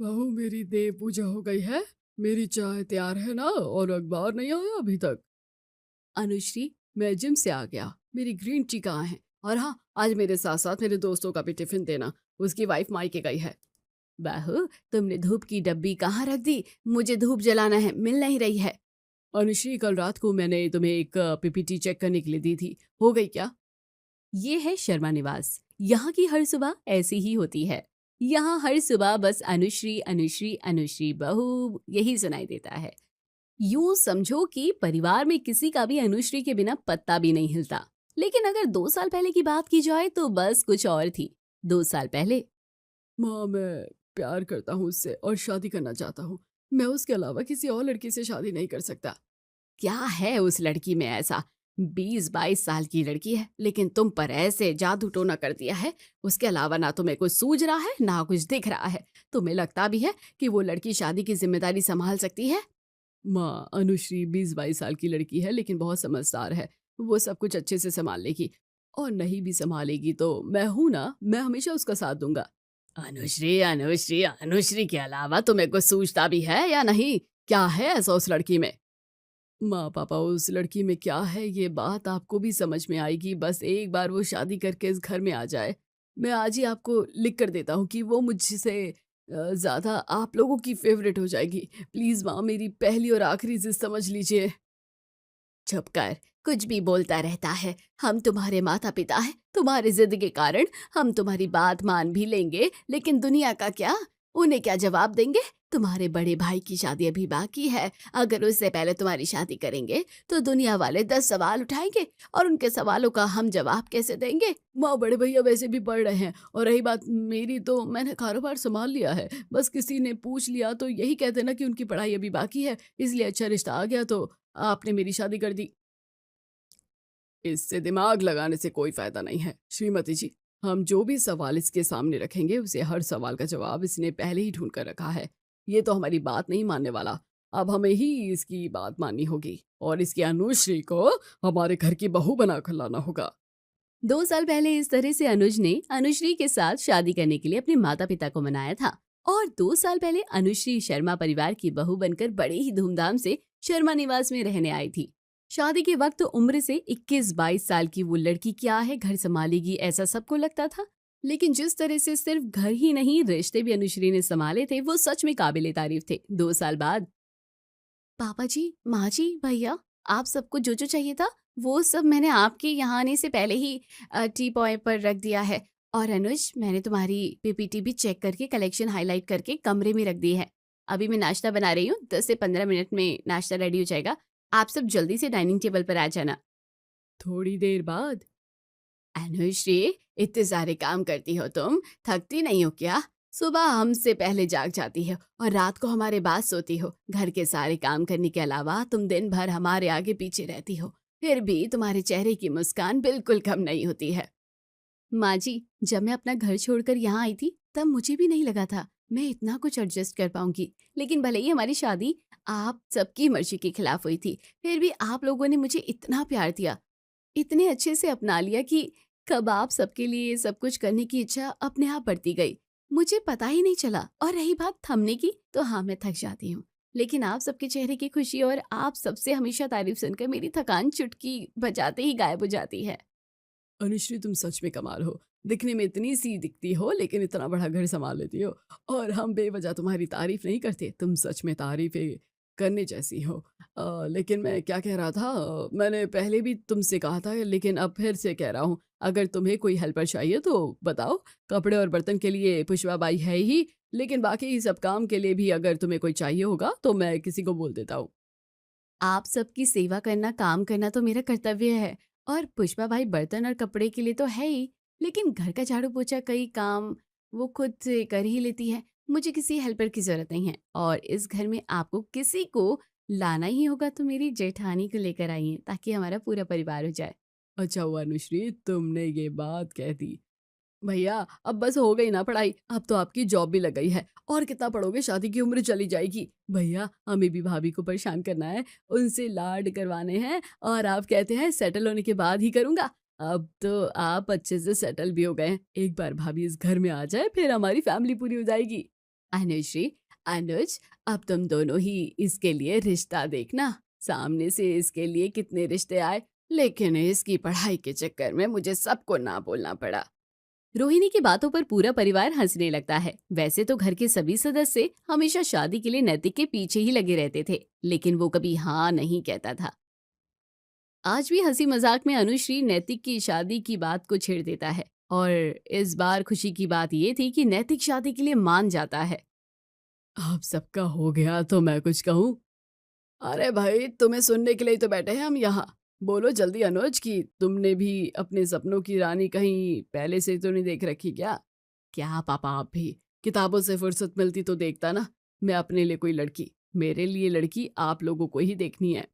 बहू मेरी देव पूजा हो गई है। मेरी चाय तैयार है ना, और अखबार नहीं आया अभी तक। अनुश्री, मैं जिम से आ गया, मेरी ग्रीन टी कहाँ है? और हाँ, आज मेरे साथ साथ मेरे दोस्तों का भी टिफिन देना, उसकी वाइफ मायके गई है। बहू, तुमने धूप की डब्बी कहाँ रख दी? मुझे धूप जलाना है, मिल नहीं रही है। अनुश्री, कल रात को मैंने तुम्हें एक पीपीटी चेक करने के लिए दी थी, हो गई क्या? ये है शर्मा निवास। यहाँ की हर सुबह ऐसी ही होती है। यहाँ हर सुबह बस अनुश्री अनुश्री अनुश्री बहू यही सुनाई देता है। यूं समझो कि परिवार में किसी का भी अनुश्री के बिना पत्ता भी नहीं हिलता। लेकिन अगर 2 साल पहले की बात की जाए तो बस कुछ और थी। 2 साल पहले माँ, मैं प्यार करता हूँ उससे और शादी करना चाहता हूँ। मैं उसके अलावा किसी और लड़की से शादी नहीं कर सकता। क्या है उस लड़की में ऐसा? 20-22 साल की लड़की है, लेकिन तुम पर ऐसे जादू टोना कर दिया है। उसके अलावा ना तुम्हें कुछ सूझ रहा है, ना कुछ दिख रहा है। तुम्हें लगता भी है कि वो लड़की शादी की जिम्मेदारी संभाल सकती है? माँ, अनुश्री 20-22 साल की लड़की है, लेकिन बहुत समझदार है। वो सब कुछ अच्छे से संभाल लेगी। और नहीं भी संभालेगी तो मैं हूं ना, मैं हमेशा उसका साथ दूंगा। अनुश्री अनुश्री अनुश्री के अलावा तुम्हें कुछ सूझता भी है या नहीं? क्या है ऐसा उस लड़की में? माँ पापा, उस लड़की में क्या है ये बात आपको भी समझ में आएगी, बस एक बार वो शादी करके इस घर में आ जाए। मैं आज ही आपको लिख कर देता हूँ कि वो मुझसे ज्यादा आप लोगों की फेवरेट हो जाएगी। प्लीज माँ, मेरी पहली और आखिरी जिद समझ लीजिए। चुप कर, कुछ भी बोलता रहता है। हम तुम्हारे माता पिता हैं, तुम्हारी जिद के कारण हम तुम्हारी बात मान भी लेंगे, लेकिन दुनिया का क्या? उन्हें क्या जवाब देंगे? तुम्हारे बड़े भाई की शादी अभी बाकी है। अगर उससे पहले तुम्हारी शादी करेंगे तो दुनिया वाले 10 सवाल उठाएंगे, और उनके सवालों का हम जवाब कैसे देंगे? माँ, बड़े भैया वैसे भी पढ़ रहे हैं, और रही बात मेरी, तो मैंने कारोबार संभाल लिया है। बस किसी ने पूछ लिया तो यही कह देना कि उनकी पढ़ाई अभी बाकी है, इसलिए अच्छा रिश्ता आ गया तो आपने मेरी शादी कर दी। इससे दिमाग लगाने से कोई फायदा नहीं है श्रीमती जी। हम जो भी सवाल इसके सामने रखेंगे, उसे हर सवाल का जवाब इसने पहले ही ढूंढ कर रखा है। ये तो हमारी बात नहीं मानने वाला। अब हमें ही इसकी बात माननी होगी, और इसकी अनुश्री को हमारे घर की बहू बना कर लाना होगा। 2 साल पहले इस तरह से अनुज ने अनुश्री के साथ शादी करने के लिए अपने माता पिता को मनाया था। और 2 साल पहले अनुश्री शर्मा परिवार की बहू बनकर बड़े ही धूमधाम से शर्मा निवास में रहने आई थी। शादी के वक्त उम्र से 21-22 साल की वो लड़की क्या है घर संभालेगी, ऐसा सबको लगता था। लेकिन जिस तरह से सिर्फ घर ही नहीं, रिश्ते भी अनुश्री ने संभाले थे, वो सच में काबिले तारीफ थे। 2 साल बाद पापा जी, माँ जी, भैया, आप सबको जो जो चाहिए था वो सब मैंने आपके यहाँ आने से पहले ही टी पॉय पर रख दिया है। और अनुज, मैंने तुम्हारी पीपीटी भी चेक करके कलेक्शन हाईलाइट करके कमरे में रख दी है। अभी मैं नाश्ता बना रही हूँ, 10 से 15 मिनट में नाश्ता रेडी हो जाएगा। आप सब जल्दी से डाइनिंग टेबल पर आ जाना। थोड़ी देर बाद अनुश्री, इतने सारे काम करती हो तुम, थकती नहीं हो क्या? सुबह हमसे पहले जाग जाती हो और रात को हमारे बाद सोती हो। घर के सारे काम करने के अलावा तुम दिन भर हमारे आगे पीछे रहती हो, फिर भी तुम्हारे चेहरे की मुस्कान बिल्कुल कम नहीं होती है। माँ जी, जब मैं अपना घर छोड़कर यहाँ आई थी तब मुझे भी नहीं लगा था मैं इतना कुछ एडजस्ट कर पाऊंगी। लेकिन भले ही हमारी शादी आप सबकी मर्जी के खिलाफ हुई थी, फिर भी आप लोगों ने मुझे इतना प्यार दिया, इतने अच्छे से अपना लिया कि कब आप सबके लिए सब कुछ करने की इच्छा अपने आप बढ़ती गई। मुझे पता ही नहीं चला। और रही बात थमने की, तो हाँ, मैं थक जाती हूँ, लेकिन आप सबके चेहरे की खुशी और आप सबसे हमेशा तारीफ सुनकर मेरी थकान चुटकी बजाते ही गायब हो जाती है। अनुश्री, तुम सच में कमाल हो। दिखने में इतनी सी दिखती हो, लेकिन इतना बड़ा घर संभाल लेती हो। और हम बेवजह तुम्हारी तारीफ नहीं करते, तुम सच में तारीफें करने जैसी हो। लेकिन मैं क्या कह रहा था, मैंने पहले भी तुमसे कहा था, लेकिन अब फिर से कह रहा हूँ, अगर तुम्हें कोई हेल्पर चाहिए तो बताओ। कपड़े और बर्तन के लिए पुष्पा बाई है ही, लेकिन बाकी सब काम के लिए भी अगर तुम्हें कोई चाहिए होगा तो मैं किसी को बोल देता हूँ। आप सबकी सेवा करना, काम करना तो मेरा कर्तव्य है। और पुष्पा भाई बर्तन और कपड़े के लिए तो है ही, लेकिन घर का झाड़ू पोछा कई काम वो खुद से कर ही लेती है। मुझे किसी हेल्पर की जरूरत नहीं है, और इस घर में आपको किसी को लाना ही होगा तो मेरी जेठानी को लेकर आइए, ताकि हमारा पूरा परिवार हो जाए। अच्छा हुआ अनुश्री, तुमने ये बात कह दी। भैया, अब बस हो गई ना पढ़ाई, अब तो आपकी जॉब भी लग गई है। और कितना पढ़ोगे, शादी की उम्र चली जाएगी। भैया, हमें भी भाभी को परेशान करना है, उनसे लाड करवाने हैं, और आप कहते हैं सेटल होने के बाद ही करूंगा। अब तो आप अच्छे से सेटल भी हो गए हैं। एक बार भाभी इस घर में आ जाए, फिर हमारी फैमिली पूरी हो जाएगी। अनुश्री, अनुज, अब तुम दोनों ही इसके लिए रिश्ता देखना। सामने से इसके लिए कितने रिश्ते आए, लेकिन इसकी पढ़ाई के चक्कर में मुझे सबको ना बोलना पड़ा। रोहिणी की बातों पर पूरा परिवार हंसने लगता है। वैसे तो घर के सभी सदस्य हमेशा शादी के लिए नैतिक के पीछे ही लगे रहते थे, लेकिन वो कभी हाँ नहीं कहता था। आज भी हंसी मजाक में अनुश्री नैतिक की शादी की बात को छेड़ देता है, और इस बार खुशी की बात ये थी कि नैतिक शादी के लिए मान जाता है। अब सबका हो गया तो मैं कुछ कहूँ? अरे भाई, तुम्हें सुनने के लिए तो बैठे हैं हम यहाँ। बोलो जल्दी अनुज, कि तुमने भी अपने सपनों की रानी कहीं पहले से तो नहीं देख रखी क्या? क्या पापा, आप भी किताबों से फुर्सत मिलती तो देखता ना। मैं अपने लिए कोई लड़की, मेरे लिए लड़की आप लोगों को ही देखनी है।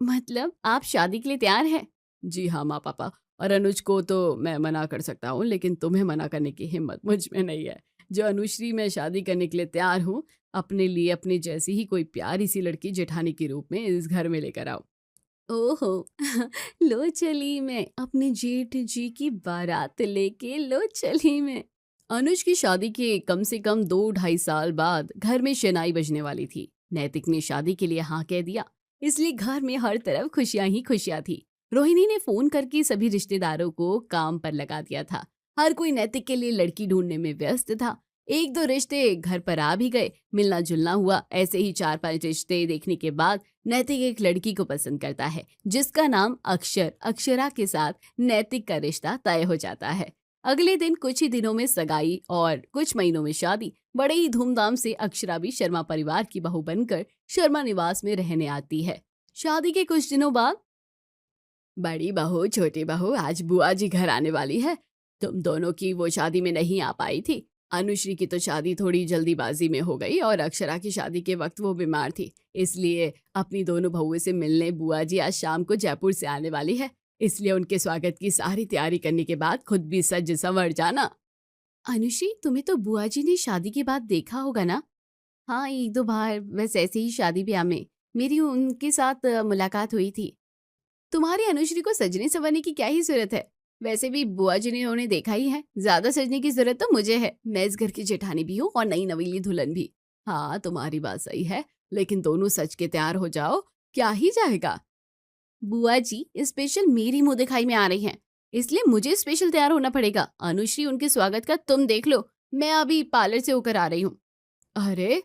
मतलब आप शादी के लिए तैयार हैं? जी हाँ माँ पापा, और अनुज को तो मैं मना कर सकता हूँ, लेकिन तुम्हें मना करने की हिम्मत मुझ में नहीं है। जो अनुश्री मैं शादी करने के लिए तैयार हूँ, अपने लिए अपनी जैसी ही कोई प्यारी सी लड़की जेठानी के रूप में इस घर में लेकर आओ। ओहो लो चली मैं अपने जेठ जी की बारात लेके, लो चली मैं। अनुज की शादी के कम से कम 2-2.5 साल बाद घर में शनाई बजने वाली थी। नैतिक ने शादी के लिए हाँ कह दिया, इसलिए घर में हर तरफ खुशियां ही खुशियां थी। रोहिणी ने फोन करके सभी रिश्तेदारों को काम पर लगा दिया था। हर कोई नैतिक के लिए लड़की ढूंढने में व्यस्त था। 1-2 रिश्ते घर पर आ भी गए, मिलना जुलना हुआ। ऐसे ही 4-5 रिश्ते देखने के बाद नैतिक एक लड़की को पसंद करता है, जिसका नाम अक्षरा के साथ नैतिक का रिश्ता तय हो जाता है। अगले दिन कुछ ही दिनों में सगाई और कुछ महीनों में शादी। बड़े ही धूमधाम से अक्षरा भी शर्मा परिवार की बहू बनकर शर्मा निवास में रहने आती है। शादी के कुछ दिनों बाद, बड़ी बहू छोटी बहू, आज बुआ जी घर आने वाली है। तुम दोनों की वो शादी में नहीं आ पाई थी। अनुश्री की तो शादी थोड़ी जल्दीबाजी में हो गई, और अक्षरा की शादी के वक्त वो बीमार थी, इसलिए अपनी दोनों बहुओं से मिलने बुआ जी आज शाम को जयपुर से आने वाली है। इसलिए उनके स्वागत की सारी तैयारी करने के बाद खुद भी सज संवर जाना। अनुश्री, तुम्हें तो बुआ जी ने शादी के बाद देखा होगा ना? हाँ, 1-2 बार, बस ऐसे ही शादी ब्याह में मेरी उनके साथ मुलाकात हुई थी। तुम्हारी अनुश्री को सजने संवरने की क्या ही जरूरत है? वैसे भी बुआ जी ने उन्हें देखा ही है। ज्यादा सजने की जरूरत तो मुझे है। मैं इस घर की जेठानी भी हूँ और नई नवीली दुल्हन भी। हाँ, तुम्हारी बात सही है, लेकिन दोनों सज के तैयार हो जाओ, क्या ही जाएगा। बुआ जी स्पेशल मेरी मुंह दिखाई में आ रही हैं, इसलिए मुझे स्पेशल तैयार होना पड़ेगा। अनुश्री, उनके स्वागत का तुम देख लो, मैं अभी पार्लर से होकर आ रही हूँ। अरे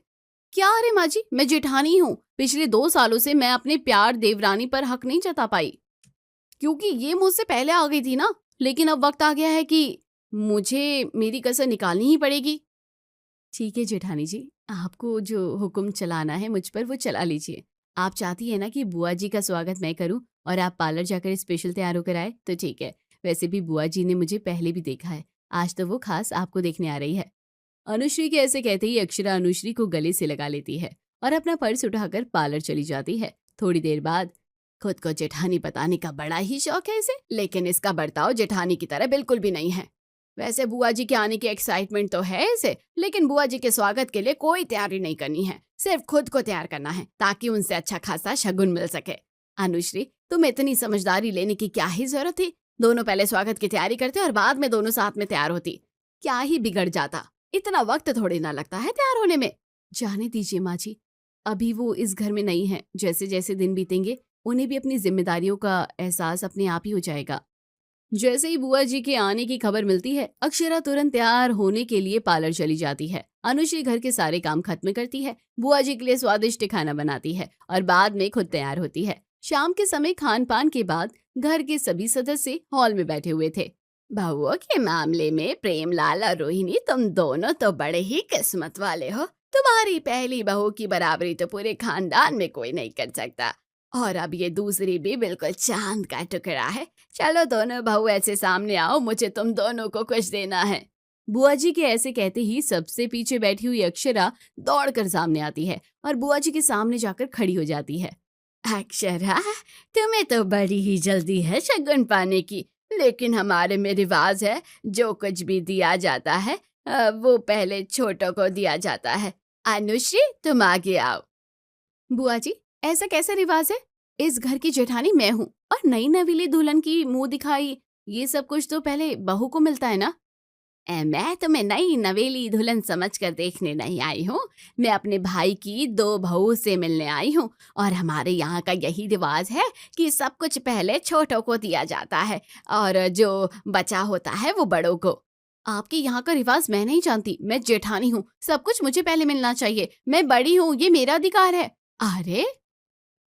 क्या? अरे माँ जी, मैं जेठानी हूँ। पिछले 2 सालों से मैं अपने प्यार देवरानी पर हक नहीं जता पाई, क्योंकि ये मुझसे पहले आ गई थी ना। लेकिन अब वक्त आ गया है कि मुझे मेरी कसर निकालनी ही पड़ेगी। ठीक है जेठानी जी, आपको जो हुक्म चलाना है मुझ पर वो चला लीजिए। आप चाहती है ना कि बुआ जी का स्वागत मैं करूं और आप पार्लर जाकर स्पेशल तैयार होकर आए, तो ठीक है। वैसे भी बुआ जी ने मुझे पहले भी देखा है, आज तो वो खास आपको देखने आ रही है। अनुश्री के ऐसे कहते ही अक्षरा अनुश्री को गले से लगा लेती है और अपना पर्स उठाकर पार्लर चली जाती है। थोड़ी देर बाद, खुद को जेठानी बताने का बड़ा ही शौक है इसे, लेकिन इसका बर्ताव जेठानी की तरह बिल्कुल भी नहीं है। वैसे बुआ जी के आने की एक्साइटमेंट तो है इसे, लेकिन बुआ जी के स्वागत के लिए कोई तैयारी नहीं करनी है, सिर्फ खुद को तैयार करना है, ताकि उनसे अच्छा खासा शगुन मिल सके। अनुश्री, तुम इतनी समझदारी लेने की क्या ही जरूरत थी? दोनों पहले स्वागत की तैयारी करते और बाद में दोनों साथ में तैयार होती, क्या ही बिगड़ जाता? इतना वक्त थोड़ी ना लगता है तैयार होने में। जाने दीजिए माँ जी, अभी वो इस घर में नहीं है। जैसे जैसे दिन बीतेंगे उन्हें भी अपनी जिम्मेदारियों का एहसास अपने आप ही हो जाएगा। जैसे ही बुआ जी के आने की खबर मिलती है, अक्षरा तुरंत तैयार होने के लिए पार्लर चली जाती है। अनुश्री घर के सारे काम खत्म करती है, बुआ जी के लिए स्वादिष्ट खाना बनाती है और बाद में खुद तैयार होती है। शाम के समय खान पान के बाद घर के सभी सदस्य हॉल में बैठे हुए थे। बहुओं के मामले में प्रेमलाल और रोहिणी, तुम दोनों तो बड़े ही किस्मत वाले हो। तुम्हारी पहली बहू की बराबरी तो पूरे खानदान में कोई नहीं कर सकता, और अब ये दूसरी भी बिल्कुल चांद का टुकड़ा है। चलो दोनों बहू ऐसे सामने आओ, मुझे तुम दोनों को कुछ देना है। बुआ जी के ऐसे कहते ही सबसे पीछे बैठी हुई अक्षरा दौड़कर सामने आती है और बुआ जी के सामने जाकर खड़ी हो जाती है। अक्षरा, तुम्हें तो बड़ी ही जल्दी है शगुन पाने की, लेकिन हमारे में रिवाज है, जो कुछ भी दिया जाता है वो पहले छोटों को दिया जाता है। अनुश्री, तुम आगे आओ। बुआ जी, ऐसा कैसा रिवाज है? इस घर की जेठानी मैं हूँ और नई नवीली दुल्हन की मुंह दिखाई, ये सब कुछ तो पहले बहू को मिलता है ना। मैं तुम्हें नई नवेली दुल्हन समझकर देखने नहीं आई हूँ। मैं अपने भाई की 2 बहू से मिलने आई हूँ और हमारे यहाँ का यही रिवाज है कि सब कुछ पहले छोटों को दिया जाता है और जो बचा होता है वो बड़ों को। आपके यहाँ का रिवाज मैं नहीं जानती, मैं जेठानी हूँ, सब कुछ मुझे पहले मिलना चाहिए, मैं बड़ी हूँ, ये मेरा अधिकार है। अरे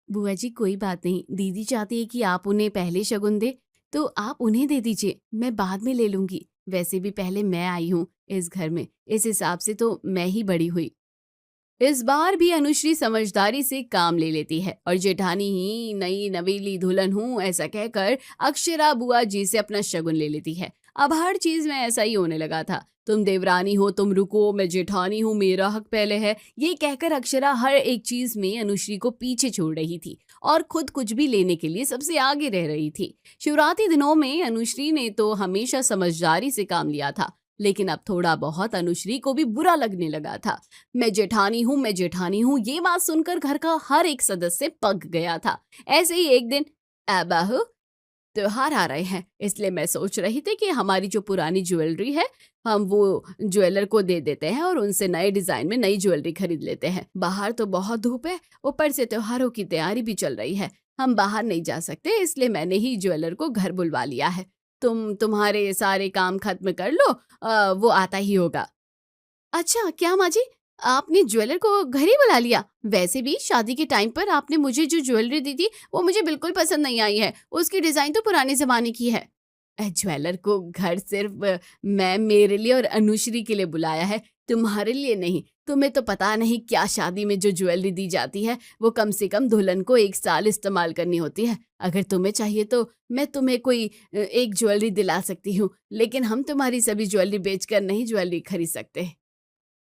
बुआ जी कोई बात नहीं, दीदी चाहती है कि आप उन्हें पहले शगुन दे तो आप उन्हें दे दीजिए, मैं बाद में ले लूंगी। वैसे भी पहले मैं आई हूँ इस घर में, इस हिसाब से तो मैं ही बड़ी हुई। इस बार भी अनुश्री समझदारी से काम ले लेती है और जेठानी ही नई नवेली दुल्हन हूँ ऐसा कहकर अक्षरा बुआ जी से अपना शगुन ले लेती है। अब हर चीज में ऐसा ही होने लगा था। तुम देवरानी हो, तुम रुको, मैं जेठानी हूँ, मेरा हक पहले है, ये कहकर अक्षरा हर एक चीज में अनुश्री को पीछे छोड़ रही थी और खुद कुछ भी लेने के लिए सबसे आगे रह रही थी। शुरुआती दिनों में अनुश्री ने तो हमेशा समझदारी से काम लिया था, लेकिन अब थोड़ा बहुत अनुश्री को भी बुरा लगने लगा था। मैं जेठानी हूँ, मैं जेठानी हूँ, ये बात सुनकर घर का हर एक सदस्य पक गया था। ऐसे ही एक दिन, बहू त्योहार आ रहे हैं, इसलिए मैं सोच रही थी कि हमारी जो पुरानी ज्वेलरी है हम वो ज्वेलर को दे देते हैं और उनसे नए डिजाइन में नई ज्वेलरी खरीद लेते हैं। बाहर तो बहुत धूप है, ऊपर से त्योहारों की तैयारी भी चल रही है, हम बाहर नहीं जा सकते, इसलिए मैंने ही ज्वेलर को घर बुलवा लिया है। तुम्हारे सारे काम खत्म कर लो, वो आता ही होगा। अच्छा क्या माँ जी, आपने ज्वेलर को घर ही बुला लिया? वैसे भी शादी के टाइम पर आपने मुझे जो ज्वेलरी दी थी वो मुझे बिल्कुल पसंद नहीं आई है, उसकी डिजाइन तो पुराने जमाने की है। ज्वेलर को घर सिर्फ मैं मेरे लिए और अनुश्री के लिए बुलाया है, तुम्हारे लिए नहीं। तुम्हें तो पता नहीं क्या शादी में जो ज्वेलरी दी जाती है वो कम से कम दुल्हन को 1 साल इस्तेमाल करनी होती है। अगर तुम्हें चाहिए तो मैं तुम्हें कोई एक ज्वेलरी दिला सकती हूँ, लेकिन हम तुम्हारी सभी ज्वेलरी बेचकर नहीं ज्वेलरी खरीद सकते।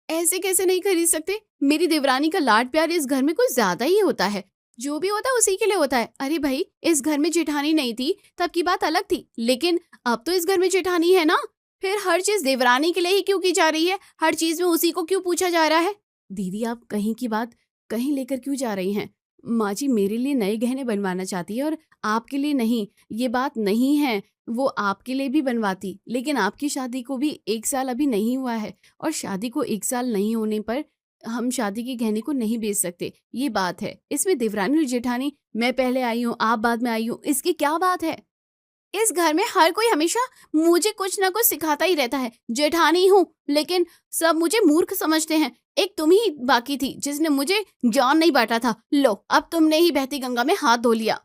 ऐसे कैसे नहीं खरीद सकते? मेरी देवरानी का लाड प्यार इस घर में कुछ ज्यादा ही होता है, जो भी होता है उसी के लिए होता है। अरे भाई, इस घर में जेठानी नहीं थी तब की बात अलग थी, लेकिन अब तो इस घर में जेठानी है ना, फिर हर चीज देवरानी के लिए ही क्यों की जा रही है? हर चीज में उसी को क्यों पूछा जा रहा है? दीदी आप कहीं की बात कहीं लेकर क्यों जा रही हैं? माँ जी मेरे लिए नए गहने बनवाना चाहती है और आपके लिए नहीं, ये बात नहीं है। वो आपके लिए भी बनवाती, लेकिन आपकी शादी को भी 1 साल अभी नहीं हुआ है और शादी को 1 साल नहीं होने पर हम शादी के गहने को नहीं बेच सकते, ये बात है। इसमें देवरानी और जेठानी, मैं पहले आई हूँ आप बाद में आई हूँ, इसकी क्या बात है? इस घर में हर कोई हमेशा मुझे कुछ ना कुछ सिखाता ही रहता है। जेठानी हूँ लेकिन सब मुझे मूर्ख समझते हैं। एक तुम ही बाकी थी जिसने मुझे ज्ञान नहीं बांटा था, लो अब तुमने ही बहती गंगा में हाथ धो लिया।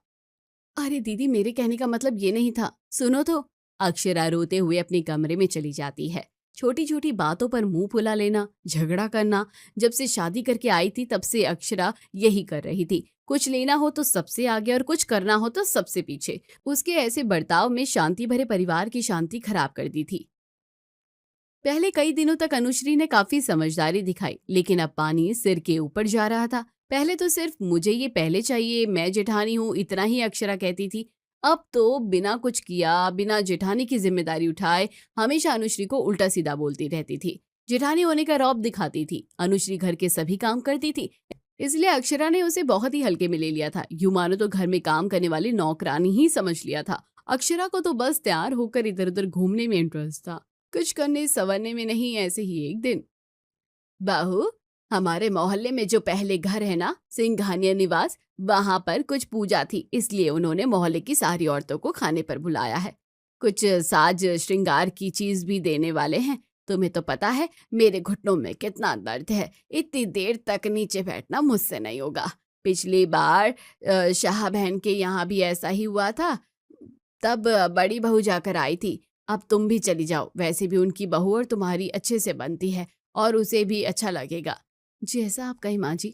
अरे दीदी मेरे कहने का मतलब ये नहीं था, सुनो तो। अक्षरा रोते हुए अपने कमरे में चली जाती है। छोटी छोटी बातों पर मुंह फुला लेना, झगड़ा करना, जब से शादी करके आई थी तब से अक्षरा यही कर रही थी। कुछ लेना हो तो सबसे आगे और कुछ करना हो तो सबसे पीछे। उसके ऐसे बर्ताव में शांति भरे परिवार की शांति खराब कर दी थी। पहले कई दिनों तक अनुश्री ने काफी समझदारी दिखाई, लेकिन अब पानी सिर के ऊपर जा रहा था। पहले तो सिर्फ मुझे ये पहले चाहिए, मैं जेठानी हूँ, इतना ही अक्षरा कहती थी। अब तो बिना कुछ किया, बिना जेठानी की जिम्मेदारी उठाए हमेशा अनुश्री को उल्टा सीधा बोलती रहती थी। जेठानी होने का रौब दिखाती थी। अनुश्री घर के सभी काम करती थी, इसलिए अक्षरा ने उसे बहुत ही हल्के में ले लिया था। यूं मानो तो घर में काम करने वाली नौकरानी ही समझ लिया था। अक्षरा को तो बस तैयार होकर इधर उधर घूमने में इंटरेस्ट था, कुछ करने संवरने में नहीं। ऐसे ही एक दिन, बहू हमारे मोहल्ले में जो पहले घर है ना, सिंघानिया निवास, वहां पर कुछ पूजा थी, इसलिए उन्होंने मोहल्ले की सारी औरतों को खाने पर बुलाया है। कुछ साज श्रृंगार की चीज भी देने वाले हैं। तुम्हें तो पता है मेरे घुटनों में कितना दर्द है, इतनी देर तक नीचे बैठना मुझसे नहीं होगा। पिछली बार शाह बहन के यहाँ भी ऐसा ही हुआ था, तब बड़ी बहू जाकर आई थी। अब तुम भी चली जाओ, वैसे भी उनकी बहू और तुम्हारी अच्छे से बनती है और उसे भी अच्छा लगेगा। जैसा आप कहीं माँ जी।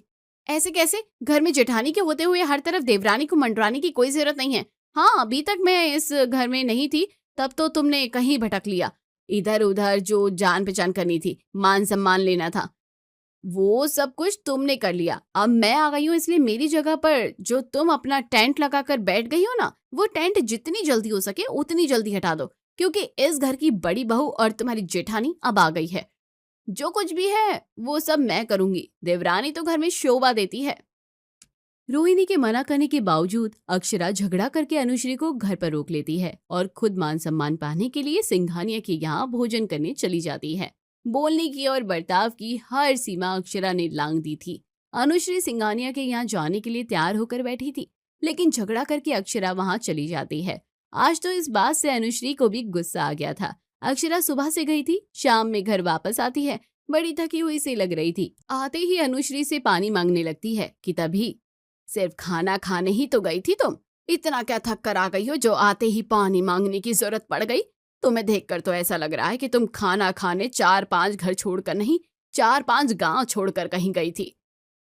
ऐसे कैसे? घर में जेठानी के होते हुए हर तरफ देवरानी को मंडराने की कोई जरूरत नहीं है। हाँ, अभी तक मैं इस घर में नहीं थी तब तो तुमने कहीं भटक लिया, इधर उधर जो जान पहचान करनी थी, मान सम्मान लेना था, वो सब कुछ तुमने कर लिया। अब मैं आ गई हूँ, इसलिए मेरी जगह पर जो तुम अपना टेंट लगाकर बैठ गई हो ना, वो टेंट जितनी जल्दी हो सके उतनी जल्दी हटा दो, क्योंकि इस घर की बड़ी बहू और तुम्हारी जेठानी अब आ गई है। जो कुछ भी है वो सब मैं करूंगी। देवरानी तो घर में शोभा देती है। रोहिणी के मना करने के बावजूद अक्षरा झगड़ा करके अनुश्री को घर पर रोक लेती है और खुद मान सम्मान पाने के लिए सिंघानिया के यहाँ भोजन करने चली जाती है। बोलने की और बर्ताव की हर सीमा अक्षरा ने लांघ दी थी। अनुश्री सिंघानिया के यहाँ जाने के लिए तैयार होकर बैठी थी, लेकिन झगड़ा करके अक्षरा वहाँ चली जाती है। आज तो इस बात से अनुश्री को भी गुस्सा आ गया था। अक्षरा सुबह से गई थी, शाम में घर वापस आती है, बड़ी थकी हुई सी लग रही थी। आते ही अनुश्री से पानी मांगने लगती है कि तभी, सिर्फ खाना खाने ही तो गई थी तुम, इतना क्या थक कर आ गई हो जो आते ही पानी मांगने की जरूरत पड़ गई? तुम्हें देखकर तो ऐसा लग रहा है कि तुम खाना खाने 4-5 घर छोड़कर नहीं, 4-5 गांव छोड़कर कहीं गई थी।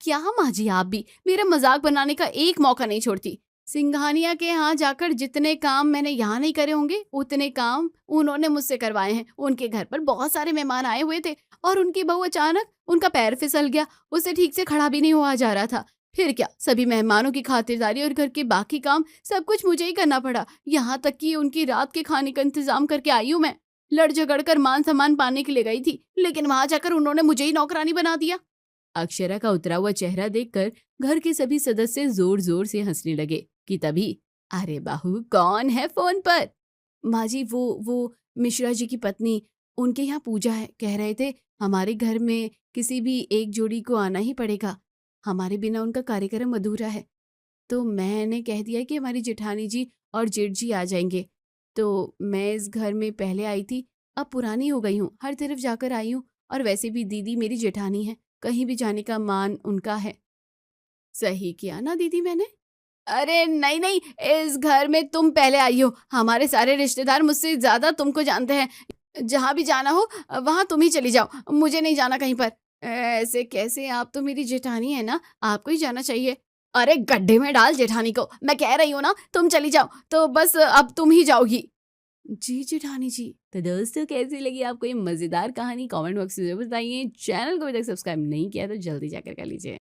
क्या माँ जी, आप भी मेरा मजाक बनाने का एक मौका नहीं छोड़ती। सिंघानिया के यहाँ जाकर जितने काम मैंने यहाँ नहीं करे होंगे, उतने काम उन्होंने मुझसे करवाए हैं। उनके घर पर बहुत सारे मेहमान आए हुए थे और उनकी बहू अचानक उनका पैर फिसल गया, उसे ठीक से खड़ा भी नहीं हुआ जा रहा था। फिर क्या, सभी मेहमानों की खातिरदारी और घर के बाकी काम सब कुछ मुझे ही करना पड़ा। यहाँ तक कि उनकी रात के खाने का इंतजाम करके आई हूँ मैं। लड़ झगड़ कर मान सम्मान पाने के लिए गई थी, लेकिन वहां जाकर उन्होंने मुझे ही नौकरानी बना दिया। अक्षरा का उतरा हुआ चेहरा देखकर घर के सभी सदस्य जोर जोर से हंसने लगे कि तभी, अरे बाहू, कौन है फोन पर? माँ जी, वो मिश्रा जी की पत्नी, उनके यहाँ पूजा है, कह रहे थे हमारे घर में किसी भी एक जोड़ी को आना ही पड़ेगा, हमारे बिना उनका कार्यक्रम अधूरा है। तो मैंने कह दिया कि हमारी जेठानी जी और जेठ जी आ जाएंगे। तो मैं इस घर में पहले आई थी, अब पुरानी हो गई हूँ, हर तरफ जाकर आई हूँ, और वैसे भी दीदी मेरी जेठानी है, कहीं भी जाने का मान उनका है। सही किया ना दीदी मैंने? अरे नहीं नहीं, इस घर में तुम पहले आई हो, हमारे सारे रिश्तेदार मुझसे ज्यादा तुमको जानते हैं। जहाँ भी जाना हो वहां तुम ही चली जाओ, मुझे नहीं जाना कहीं पर। ऐसे कैसे, आप तो मेरी जेठानी है ना, आपको ही जाना चाहिए। अरे गड्ढे में डाल जेठानी को, मैं कह रही हूँ ना तुम चली जाओ, तो बस अब तुम ही जाओगी। जी जेठानी जी। तो दोस्तों, कैसी लगी आपको ये मजेदार कहानी? कमेंट बॉक्स में जरूर बताइए। चैनल को अभी तक सब्सक्राइब नहीं किया तो जल्दी जाकर कर लीजिए।